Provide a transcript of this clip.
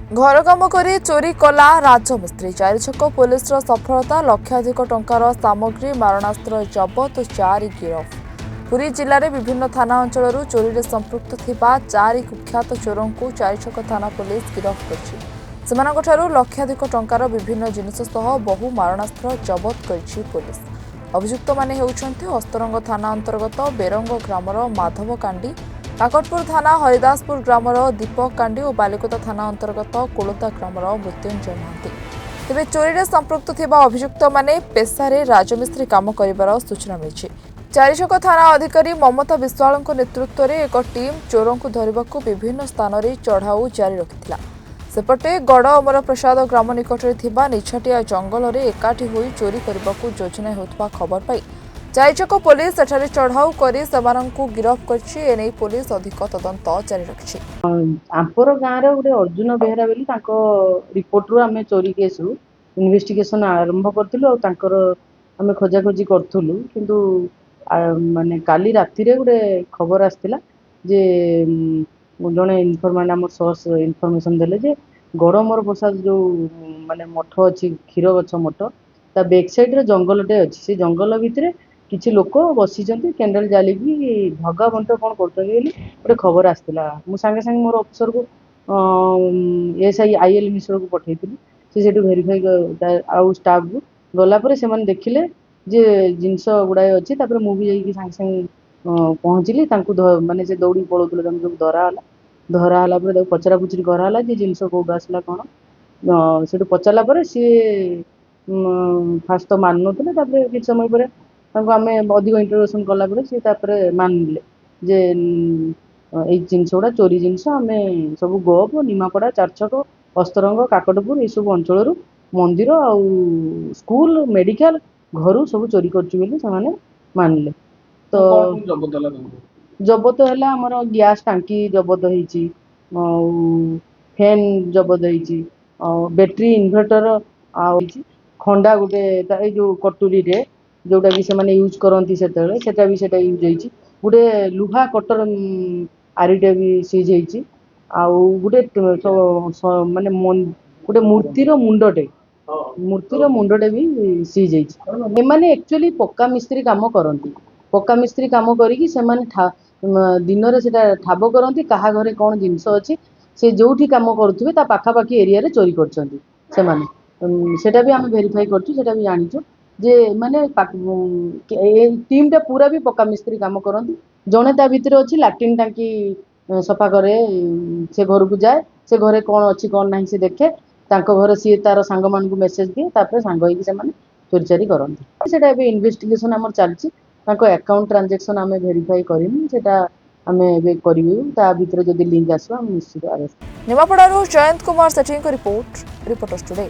घर काम करी चोरी कला राजमिस्त्री चारिछक पुलिस सफलता लक्षाधिक टंकार सामग्री मारणास्त्र जबत 4 गिरफ। पुरी जिले में विभिन्न थाना अंचल चोरी संपृक्त थिबा 4 कुख्यात चोरों को चारिछक थाना पुलिस गिरफ कर लक्षाधिक टंकार विभिन्न जिनिस सह बहु मारणास्त्र जबत कर पुलिस। अभियुक्त माने हेउछन्ते हस्तरंग थाना अंतर्गत बेरंग ग्रामर माधव कांडी, काकटपुर थाना हरिदासपुर ग्रामर दीपक कांडी और बालिकोदा थाना अंतर्गत कोलता ग्रामर मृत्युंजय महांती। तेज चोरी संपृक्त थिबा अभियुक्त माने पेशारे राजमिस्त्री काम करिबार सूचना मिली। चारिछक थाना अधिकारी ममता विश्वाल नेतृत्व में एक टीम चोरों को धरने विभिन्न स्थान में चढ़ाऊ जारी रखिथिला। सेपटे गड़ अमर प्रसाद ग्राम निकटरे थिबा निछाटिया जंगल में एकाठी होई चोरी करने को योजना होता खबर पाई चारिछक पुलिस सेठारे चढ़ाऊ करी सेमानंकु गिरफ करछि। एने पुलिस अधिक तदंत जारी रखछि। आंपर गाँव रे गोटे अर्जुन बेहरा बोली तांको रिपोर्ट रु आमे चोरी केस रु इन्वेस्टिगेशन आरंभ करथिलु और तांकर आमे खोजा खोजी करथुलु किंतु माने काली राती रे गोटे खबर आस्थिला जे जने इन्फॉर्मेंट हमर सोर्स इन्फॉर्मेशन देले जे गड़मर प्रसाद जो माने मठ अछि क्षीर गछ मठ ता बैक साइड रे जंगलटे अछि से जंगल भितरे किछि लोक बसिचंती कैंडल जालिकी भगा बंट कोन करतनी बोली गोटे खबर आस्थिला। मु संगे संगे मोर अफसर को एसआई आईएल मिश्र को पठैथिली से सेटु वेरीफाई आउ स्टाफ को गला परे से माने देखिले जे जिंस गुडाय अछि तापर मु भी जाई संगे संगे पहुंचली तांकु माने से दौड़ी पळोतले तांकु धरा हला परे पचरा पुचरी करा हला जे जिंस कोड आसला कोन सेटु पचला परे सी फास्ट तो मान नथले तापर कि समय परे आम अधिक इंटरोगेशन कलापर सी मानिले जे ये जिनस गुड़ा चोरी जिनस आम सब गोप निमापड़ा चारछक हस्तरंग काकटपुर ये सब अंचल मंदिर आउ स्कूल मेडिकल घर सब चोरी कर मानिले। तो जबत है आमर गैस टांकी जबत होती फैन जबत होती बैटरी इन्वर्टर खंडा गोटे जो कटुरी रे जोटा कि से यूज करती सेटा भी सेटा यूज होती गोटे लुहा कटर आरिटे भी सीज होती आउ गोटे माने गोटे मूर्तिर मुंडटे भी सीज होती। एमाने एक्चुअली पक्का मिस्त्री काम करती पक्का मिस्त्री काम करी से दिन में से ठाब करती क्या घरे कौन जिनस अच्छी से जो काम करुवे ता पाखापाखी एरिया रे चोरी करटा भी आम वेरीफाई करटा भी जाचु जे माने टीम टा पूरा भी पक्का मिस्त्री काम करती जड़े ता भितर अच्छी लाट्रिन टांकी सफा करे से घर को जाए से घरे कौन अच्छी कौन ना से देखे घर सी तार सांग मान को मेसेज दिए तापर सांग होइकि से माने चोरी चारी करती सेटा एबे इन्वेस्टिगेशन हमर चलची अकाउंट ट्रांजैक्शन आमे वेरीफाई करिनु सेटा आमे एबे करिवु ता भितर जदी लिंक आसो हम निश्चित अरेस्ट। निमापड़ारू जयंत कुमार सेठी को रिपोर्टर्स टुडे।